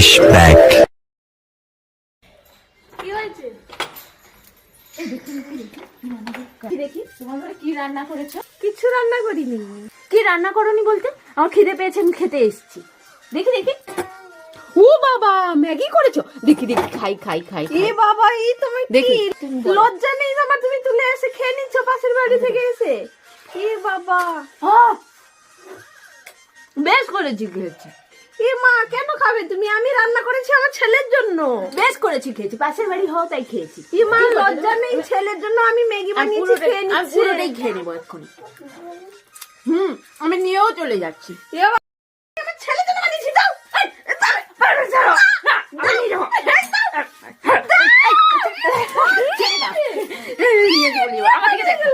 Flashback. কি হয়েছে? দেখি তোমার ঘরে কি রান্না করেছো? কিছু রান্না করিনি। কি রান্না করনি বলতে? আমার খিদে পেয়েছে, আমি খেতে এসেছি। দেখি দেখি। ও বাবা, ম্যাগি করেছো? দেখি দেখি, খাই খাই খাই। এ বাবা, এই তুমি দেখি, কি তুমি বলো। লজ্জা নেই তোমার? তুমি তুলে এসে খেয়ে নিচ্ছ পাশের বাড়ি থেকে এসে। এ বাবা, আহ! বেশ করেছি, খেয়েছি। এ মা, কেন খাবে তুমি? আমি রান্না করেছি আমার ছেলের জন্য। বেশ করেছি, খেয়েছি। পাশের বাড়ি হও তাই খেয়েছি। এ মা, লজ্জা নেই? ছেলের জন্য আমি ম্যাগি বানিয়েছি, খেয়ে আমি নিচ্ছি। পুরোটাই খেয়ে নেবো এক্ষুনি। আমি নিয়েও চলে যাচ্ছি। এ বাবা, আমার ছেলের জন্য বানিয়েছি, দাও। এই, ছাড়ো। না, আমি নিয়ে যাবো। নিয়ে চলে যাবো। আমার দিকে দেখো।